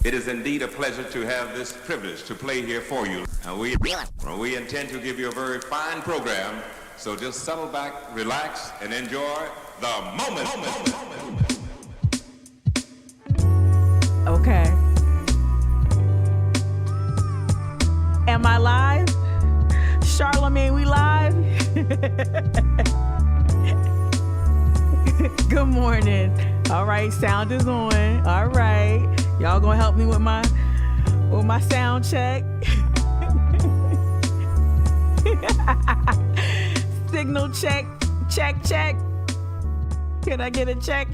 It is indeed a pleasure to have this privilege to play here for you. We intend to give you a very fine program, so just settle back, relax, and enjoy the moment. Okay. Am I live? Charlemagne, we live? Good morning. All right, sound is on. All right. Y'all gonna help me with my sound check? Signal check. Can I get a check?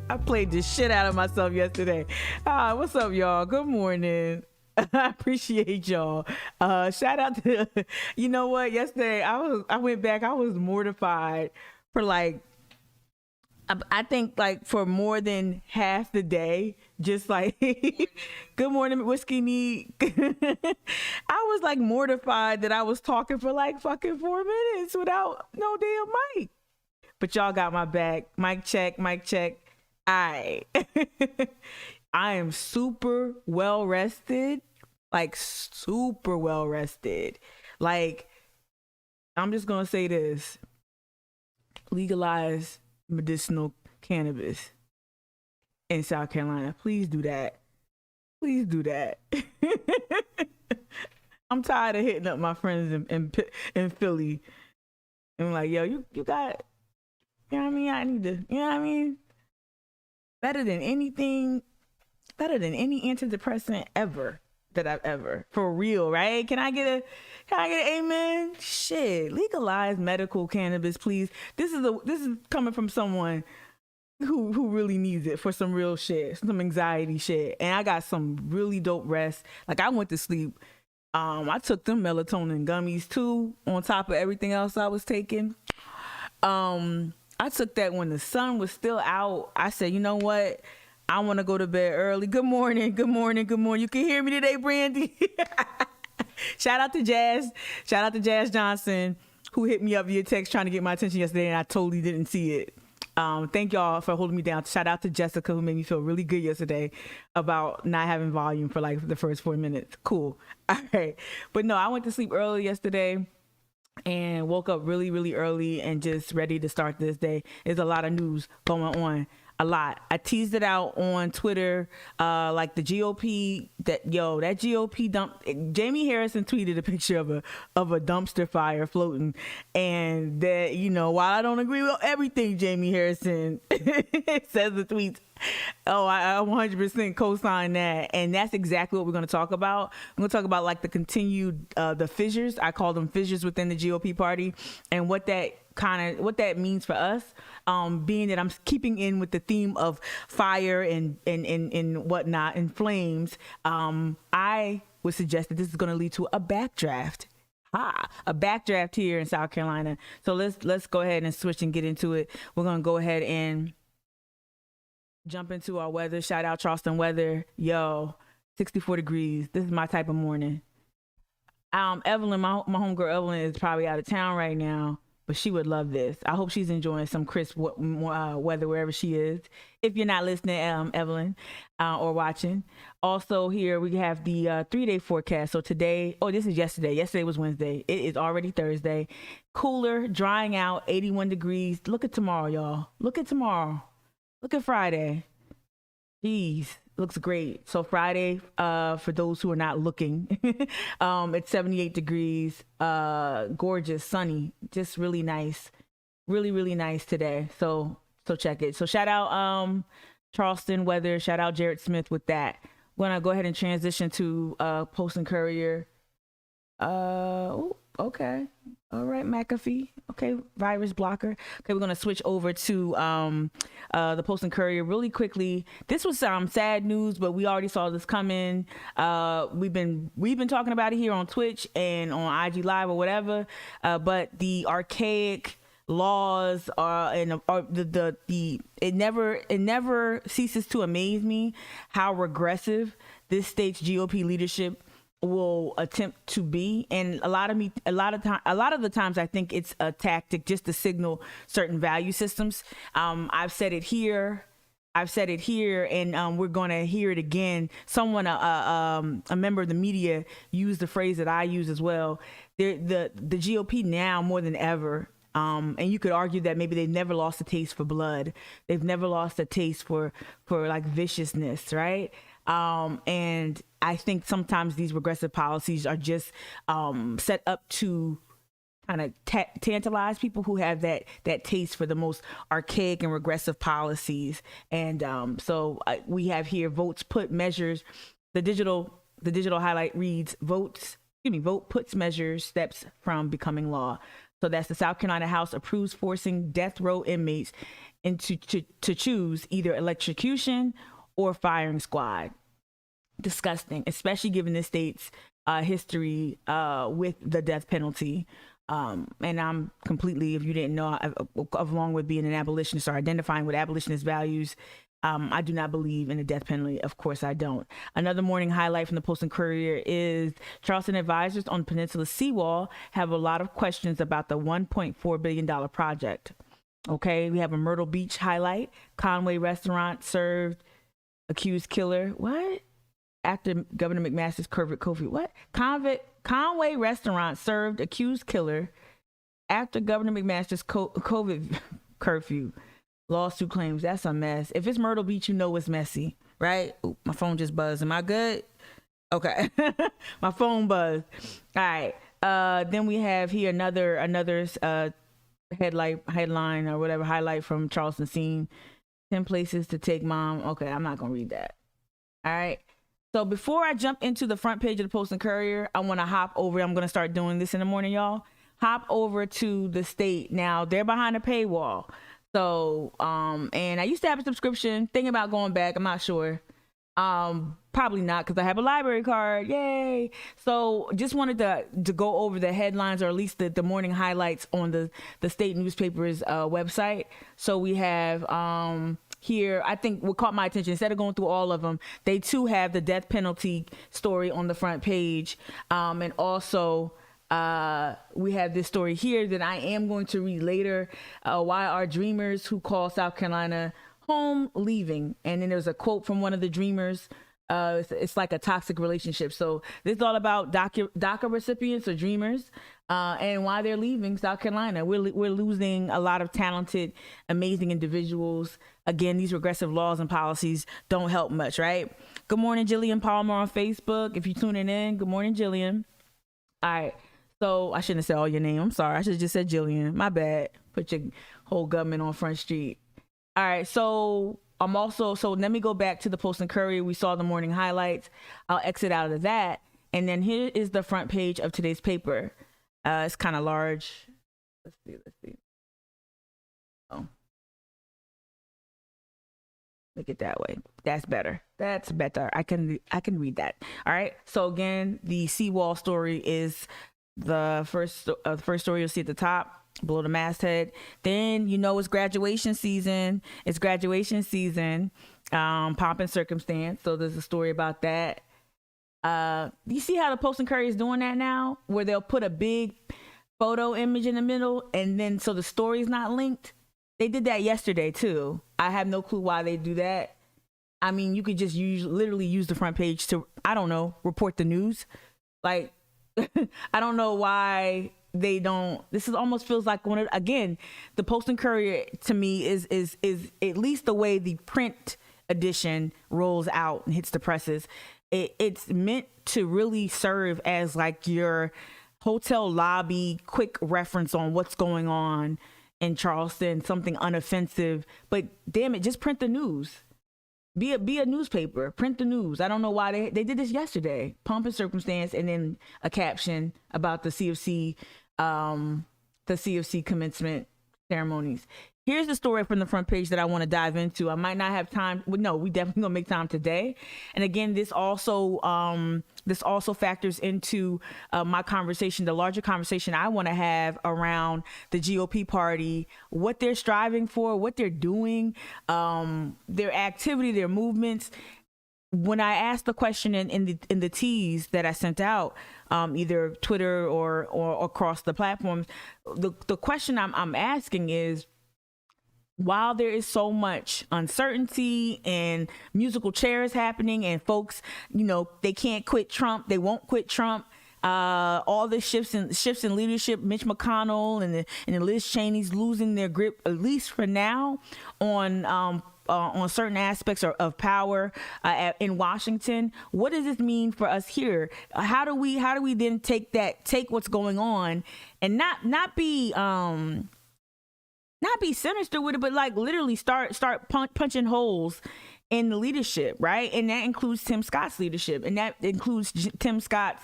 I played the shit out of myself yesterday. What's up, y'all? Good morning. I appreciate y'all. Shout out to, you know what? Yesterday I went back. I was mortified for I think for more than half the day, just like, good morning, Whiskey Neat. I was mortified that I was talking for fucking 4 minutes without no damn mic. But y'all got my back. Mic check. I am super well rested. Super well rested. I'm just going to say this. Legalize medicinal cannabis in South Carolina. Please do that. I'm tired of hitting up my friends in Philly. And I'm yo, you got, you know what I mean? I need to, you know what I mean? Better than any antidepressant ever that I've ever, for real, right? Can I get an amen? Shit, legalize medical cannabis, please. This is coming from someone who really needs it for some real shit, some anxiety shit. And I got some really dope rest. I went to sleep. I took them melatonin gummies too, on top of everything else I was taking. I took that when the sun was still out. I said, you know what? I want to go to bed early. Good morning. You can hear me today, Brandy. Shout out to Jazz Johnson, who hit me up via text trying to get my attention yesterday, and I totally didn't see it. Thank y'all for holding me down. Shout out to Jessica, who made me feel really good yesterday about not having volume for the first 4 minutes. Cool. All right. But no, I went to sleep early yesterday and woke up really, really early and just ready to start this day. There's a lot of news going on. A lot. I teased it out on Twitter, the GOP, that GOP dump. Jamie Harrison tweeted a picture of a dumpster fire floating, and that, while I don't agree with everything Jamie Harrison says the tweets, I 100% co-sign that, and that's exactly what we're going to talk about. We're going to talk about the continued the fissures. I call them fissures within the GOP party, and what that means for us. Being that I'm keeping in with the theme of fire and whatnot and flames, I would suggest that this is going to lead to a backdraft. A backdraft here in South Carolina. So let's go ahead and switch and get into it. We're going to go ahead and jump into our weather. Shout out Charleston weather. 64 degrees. This is my type of morning. Evelyn, my homegirl Evelyn is probably out of town right now, but she would love this. I hope she's enjoying some crisp weather wherever she is. If you're not listening, Evelyn, or watching. Also here we have the 3-day forecast. So today, this is yesterday. Yesterday was Wednesday. It is already Thursday. Cooler, drying out, 81 degrees. Look at tomorrow, y'all. Look at tomorrow. Look at Friday. Jeez. Looks great. So Friday, for those who are not looking, it's 78 degrees, gorgeous, sunny, just really nice, really, really nice today. So check it. So shout out Charleston weather. Shout out Jared Smith with that. We're gonna go ahead and transition to Post and Courier. Okay. All right, McAfee. Okay, virus blocker. Okay, we're gonna switch over to the Post and Courier really quickly. This was some sad news, but we already saw this coming. We've been talking about it here on Twitch and on IG Live or whatever. But the archaic laws it never ceases to amaze me how regressive this state's GOP leadership will attempt to be, and a lot of the times I think it's a tactic just to signal certain value systems. I've said it here, I've said it here, and we're going to hear it again. Someone, a member of the media, used the phrase that I use as well. The GOP now more than ever, and you could argue that maybe they've never lost a taste for blood. They've never lost a taste for like viciousness, right? And I think sometimes these regressive policies are just set up to kind of tantalize people who have that taste for the most archaic and regressive policies. And so we have here votes put measures. The digital highlight reads vote puts measures steps from becoming law. So that's the South Carolina House approves forcing death row inmates to choose either electrocution or firing squad. Disgusting, especially given the state's history with the death penalty. And I'm completely, if you didn't know, along with being an abolitionist or identifying with abolitionist values, I do not believe in the death penalty. Of course I don't. Another morning highlight from the Post and Courier is Charleston advisors on Peninsula seawall have a lot of questions about the $1.4 billion project. Okay, we have a Myrtle Beach highlight. Conway restaurant served accused killer. What? After Governor McMaster's curfew. What? Conway restaurant served accused killer after Governor McMaster's COVID curfew. Lawsuit claims that's a mess. If it's Myrtle Beach, you know it's messy, right? Ooh, my phone just buzzed. Am I good? Okay. My phone buzzed. All right. Then we have here another headline or whatever highlight from Charleston Scene. 10 places to take mom. Okay, I'm not gonna read that. All right. So before I jump into the front page of the Post and Courier, I want to hop over. I'm going to start doing this in the morning, y'all. Hop over to the State. Now, they're behind a paywall. So, and I used to have a subscription. Thinking about going back. I'm not sure. Probably not, because I have a library card. Yay. So just wanted to go over the headlines, or at least the morning highlights on the State newspaper's website. So we have... here, I think what caught my attention, instead of going through all of them, they too have the death penalty story on the front page. And also, we have this story here that I am going to read later. Why are dreamers who call South Carolina home leaving? And then there's a quote from one of the dreamers. It's like a toxic relationship. So this is all about DACA recipients or dreamers, and why they're leaving South Carolina. We're losing a lot of talented, amazing individuals. Again, these regressive laws and policies don't help much, right? Good morning, Jillian Palmer on Facebook. If you're tuning in, good morning, Jillian. All right. So I shouldn't have said all your name. I'm sorry. I should have just said Jillian. My bad. Put your whole government on Front Street. All right. So let me go back to the Post and Courier. We saw the morning highlights. I'll exit out of that. And then here is the front page of today's paper. It's kind of large. Let's see. Oh. Make it that way. That's better. I can read that. All right. So again, the seawall story is the first story you'll see at the top. Below the masthead. Then it's graduation season. Pomp and circumstance. So there's a story about that. You see how the Post and Courier is doing that now, where they'll put a big photo image in the middle, and then so the story's not linked. They did that yesterday too. I have no clue why they do that. I mean, you could just literally use the front page to, I don't know, report the news. Like, I don't know why they don't. This almost feels like the Post and Courier to me is at least the way the print edition rolls out and hits the presses. It's meant to really serve as like your hotel lobby quick reference on what's going on in Charleston, something unoffensive. But damn it, just print the news. Be a newspaper. Print the news. I don't know why they did this yesterday. Pomp and circumstance, and then a caption about the CFC commencement ceremonies. Here's the story from the front page that I want to dive into. I might not have time. Well, no, we definitely gonna make time today. And again, this also factors into my conversation, the larger conversation I want to have around the GOP party, what they're striving for, what they're doing, their activity, their movements. When I asked the question in the tease that I sent out, either Twitter or across the platforms, the question I'm asking is, while there is so much uncertainty and musical chairs happening and folks, they can't quit Trump, they won't quit Trump. All the shifts in leadership, Mitch McConnell and the Liz Cheney's losing their grip, at least for now, on certain aspects of power in Washington. What does this mean for us here? How do we then take what's going on and not be sinister with it, but like literally start punching holes in the leadership, right? And that includes Tim Scott's leadership, and that includes Tim Scott's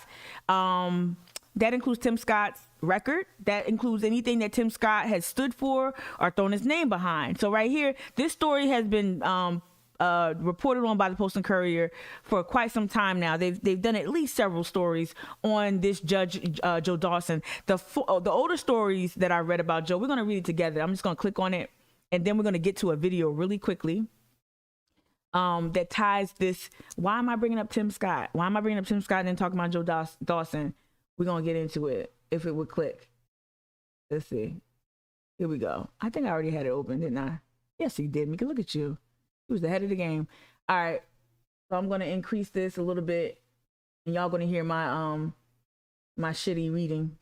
record. That includes anything that Tim Scott has stood for or thrown his name behind. So right here, this story has been reported on by the Post and Courier for quite some time now. They've done at least several stories on this Judge Joe Dawson. The older stories that I read about Joe, we're going to read it together. I'm just going to click on it, and then we're going to get to a video really quickly that ties this. Why am I bringing up Tim Scott? Why am I bringing up Tim Scott and then talking about Joe Dawson? We're going to get into it if it would click. Let's see. Here we go. I think I already had it open, didn't I? Yes, he did. Mika, look at you. He was the head of the game. All right. So I'm going to increase this a little bit, and y'all going to hear my my shitty reading.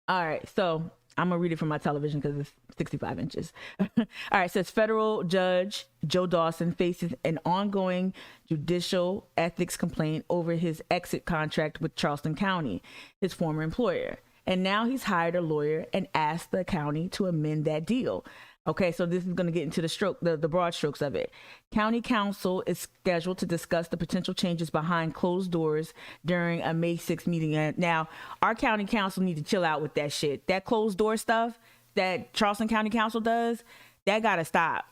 All right. So I'm going to read it from my television because it's 65 inches. All right. It says federal judge Joe Dawson faces an ongoing judicial ethics complaint over his exit contract with Charleston County, his former employer. And now he's hired a lawyer and asked the county to amend that deal. Okay, so this is going to get into the broad strokes of it. County council is scheduled to discuss the potential changes behind closed doors during a May 6th meeting. Now, our county council need to chill out with that shit. That closed door stuff that Charleston County Council does, that got to stop.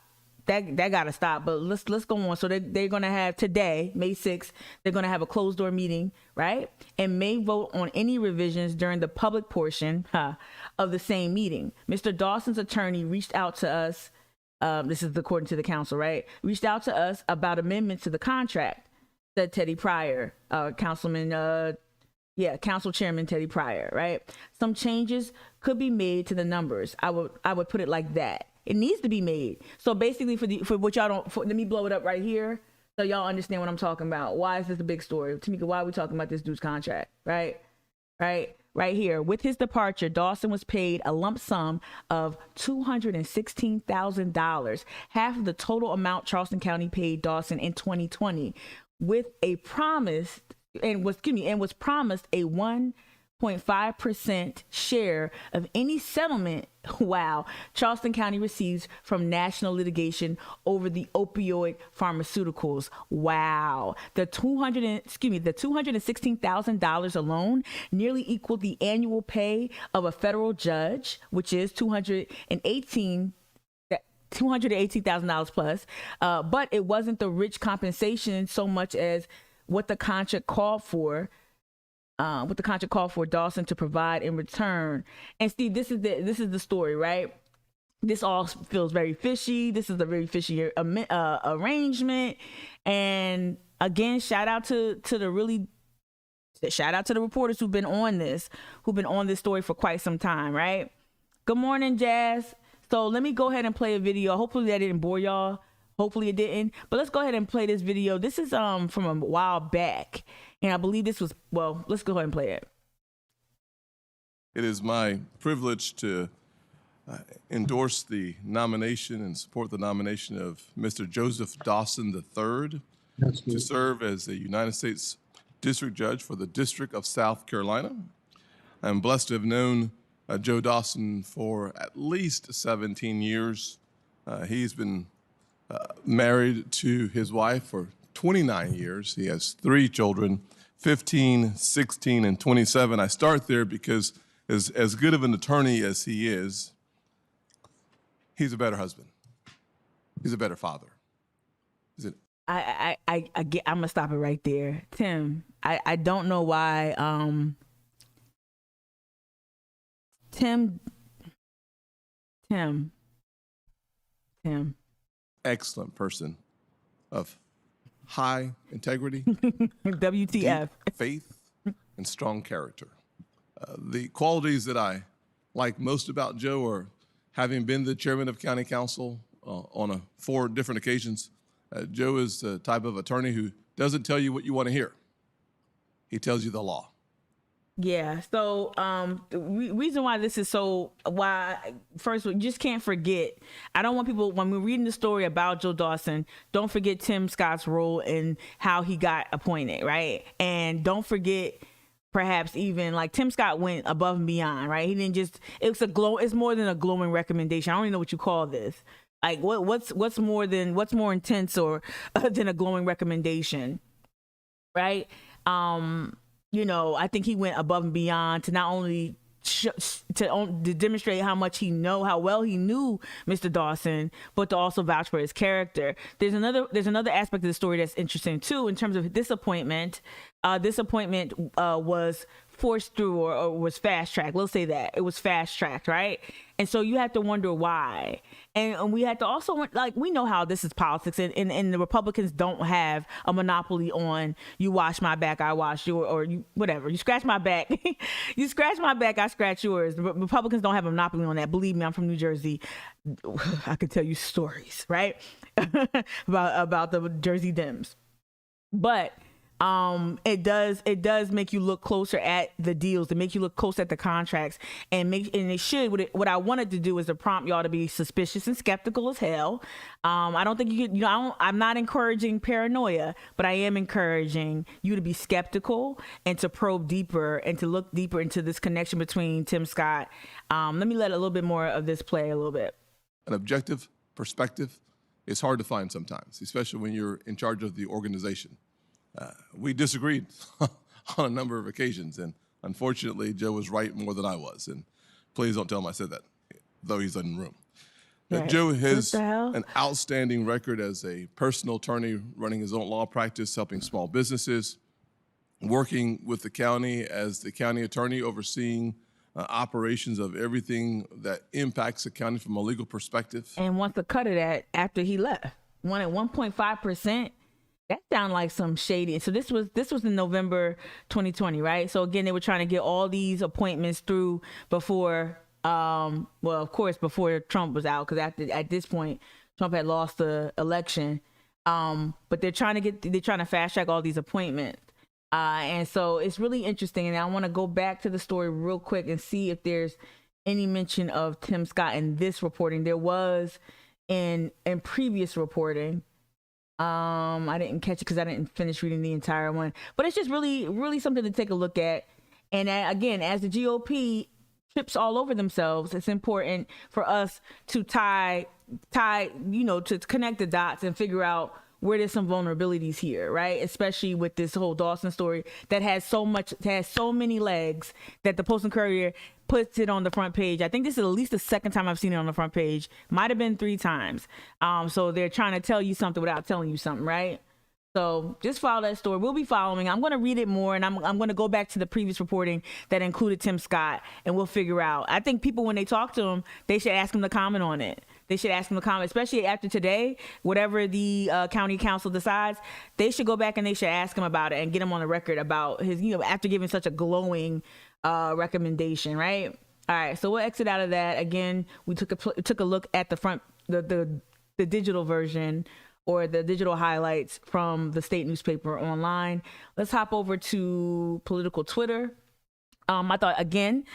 That got to stop. But let's go on. So they're going to have today, May 6th, they're going to have a closed door meeting, right? And may vote on any revisions during the public portion of the same meeting. Mr. Dawson's attorney reached out to us. This is according to the council, right? Reached out to us about amendments to the contract, said Teddy Pryor, council chairman Teddy Pryor, right? Some changes could be made to the numbers. I would put it like that. It needs to be made. So basically for what y'all don't, let me blow it up right here so y'all understand what I'm talking about. Why is this a big story? Tamika, why are we talking about this dude's contract, right? Right here. With his departure, Dawson was paid a lump sum of $216,000, half of the total amount Charleston County paid Dawson in 2020, with a promise, was promised a 1.5% share of any settlement Charleston County receives from national litigation over the opioid pharmaceuticals. Wow. The $216,000 alone nearly equaled the annual pay of a federal judge, which is $218,000 plus. But it wasn't the rich compensation so much as what the contract called for. Dawson to provide in return. And Steve, this is the story, right? This all feels very fishy. This is a very fishy arrangement. And again, shout out to the reporters who've been on this story for quite some time, right? Good morning, Jazz. So let me go ahead and play a video. Hopefully that didn't bore y'all. Hopefully it didn't. But let's go ahead and play this video. This is from a while back. And I believe this was, let's go ahead and play it. It is my privilege to endorse the nomination and support the nomination of Mr. Joseph Dawson III to serve as a United States District Judge for the District of South Carolina. I'm blessed to have known Joe Dawson for at least 17 years. He's been married to his wife for 29 years. He has 3 children, 15, 16, and 27. I start there because as good of an attorney as he is, he's a better husband. He's a better father. I'm gonna stop it right there. Tim, I don't know why Tim. Excellent person of high integrity, WTF, deep faith, and strong character. The qualities that I like most about Joe are having been the chairman of county council on 4 different occasions, Joe is the type of attorney who doesn't tell you what you want to hear. He tells you the law. Yeah. So the reason why this is first, you just can't forget. I don't want people, when we're reading the story about Joe Dawson, don't forget Tim Scott's role in how he got appointed, right? And don't forget, perhaps even like Tim Scott went above and beyond, right? He didn't just, it's more than a glowing recommendation. I don't even know what you call this. Like what's more intense or than a glowing recommendation, right? I think he went above and beyond to not only to demonstrate how well he knew Mr. Dawson, but to also vouch for his character. There's another aspect of the story that's interesting too, in terms of this appointment. This appointment was forced through or was fast tracked. Let's say that it was fast tracked, right? And so you have to wonder why. And we had to also, we know how this is politics, and the Republicans don't have a monopoly on you wash my back, I wash yours, or you whatever. You scratch my back, you scratch my back, I scratch yours. The Republicans don't have a monopoly on that. Believe me, I'm from New Jersey. I could tell you stories, right, about the Jersey Dems, but. It does make you look closer at the deals, to make you look closer at the contracts, and it should. What I wanted to do is to prompt y'all to be suspicious and skeptical as hell. I don't think I'm not encouraging paranoia, but I am encouraging you to be skeptical and to probe deeper and to look deeper into this connection between Tim Scott. Let me let a little bit more of this play a little bit. An objective perspective is hard to find sometimes, especially when you're in charge of the organization. We disagreed on a number of occasions, and unfortunately, Joe was right more than I was. And please don't tell him I said that, though he's in the room. Right. Joe has an outstanding record as a personal attorney, running his own law practice, helping small businesses, working with the county as the county attorney, overseeing operations of everything that impacts the county from a legal perspective. And wants to cut it at after he left. One at 1.5%. That sounds like some shady. So this was in November 2020, right? So again, they were trying to get all these appointments through before, of course, before Trump was out, because at this point, Trump had lost the election. But they're trying to fast track all these appointments. And so it's really interesting. And I want to go back to the story real quick and see if there's any mention of Tim Scott in this reporting. There was in previous reporting. I didn't catch it because I didn't finish reading the entire one, but it's just really, really something to take a look at. And again, as the GOP trips all over themselves, it's important for us to to connect the dots and figure out where there's some vulnerabilities here, right? Especially with this whole Dawson story that has so many legs that the Post and Courier puts it on the front page. I think this is at least the second time I've seen it on the front page. Might have been 3 times. So they're trying to tell you something without telling you something, right? So just follow that story. We'll be following. I'm going to read it more, and I'm going to go back to the previous reporting that included Tim Scott, and we'll figure out. I think people, when they talk to him, they should ask him to comment on it. They should ask him to comment, especially after today, whatever the county council decides. They should go back and they should ask him about it and get him on the record about his, after giving such a glowing recommendation, right? All right, so we'll exit out of that. Again, we took a look at the front, the digital version, or the digital highlights from the state newspaper online. Let's hop over to political Twitter. I thought, again,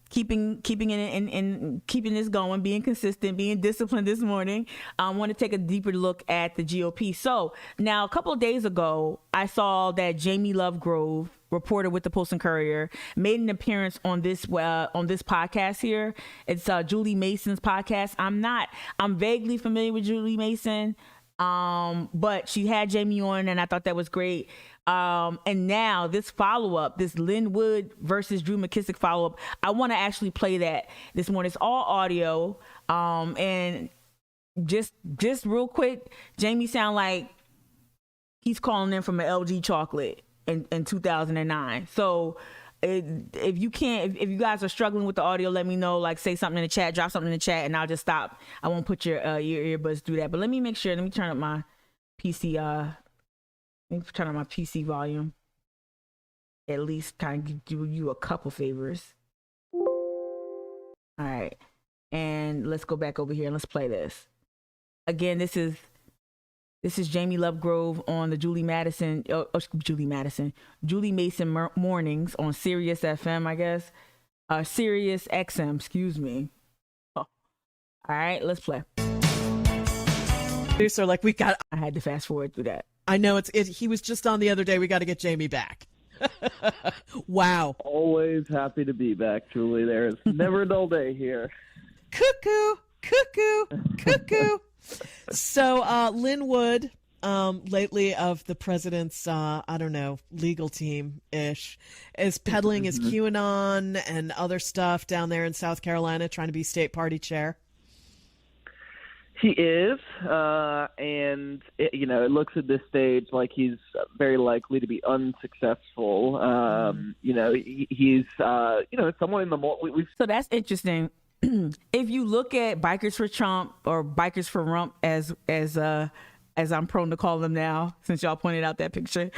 keeping it and keeping this going, being consistent, being disciplined this morning. I want to take a deeper look at the GOP. So now, a couple of days ago, I saw that Jamie Lovegrove, reporter with the Post and Courier, made an appearance on this podcast here. It's Julie Mason's podcast. I'm vaguely familiar with Julie Mason. But she had Jamie on, and I thought that was great. And now this follow-up, this Linwood versus Drew McKissick follow-up, I want to actually play that this morning. It's all audio. And just real quick, Jamie sound like he's calling in from an LG chocolate in 2009. So if you guys are struggling with the audio, let me know. Like, say something in the chat, drop something in the chat, and I'll just stop. I won't put your earbuds through that. But let me make sure. Let me turn up my PC. Let me turn up my PC volume. At least kind of do you a couple favors. All right, And let's go back over here and let's play this. Again, this is Jamie Lovegrove on the Julie Mason mornings on Sirius FM, I guess. Sirius XM, excuse me. Oh. All right, let's play. So like I had to fast forward through that. I know he was just on the other day. We got to get Jamie back. Wow. Always happy to be back, Julie. There's never a dull day here. Cuckoo, cuckoo, cuckoo. So Lynn Wood, lately of the president's, legal team-ish, is peddling his QAnon and other stuff down there in South Carolina, trying to be state party chair. He is, and it looks at this stage like he's very likely to be unsuccessful. He's someone in the So that's interesting. If you look at Bikers for Trump or Bikers for Rump, as I'm prone to call them now, since y'all pointed out that picture,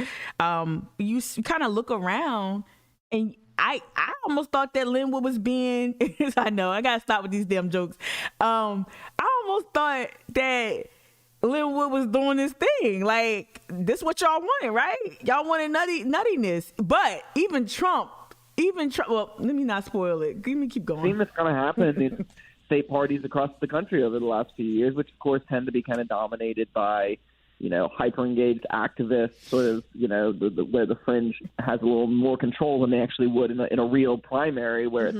you kind of look around, and I almost thought that Linwood was being. I know I gotta stop with these damn jokes. I almost thought that Linwood was doing this thing. Like, this what y'all wanted, right? Y'all wanted nuttiness, but even Trump. Well, let me not spoil it. Let me keep going. I've seen this kind of happen in state parties across the country over the last few years, which of course tend to be kind of dominated by, hyper-engaged activists, sort of, where the fringe has a little more control than they actually would in a real primary, where it's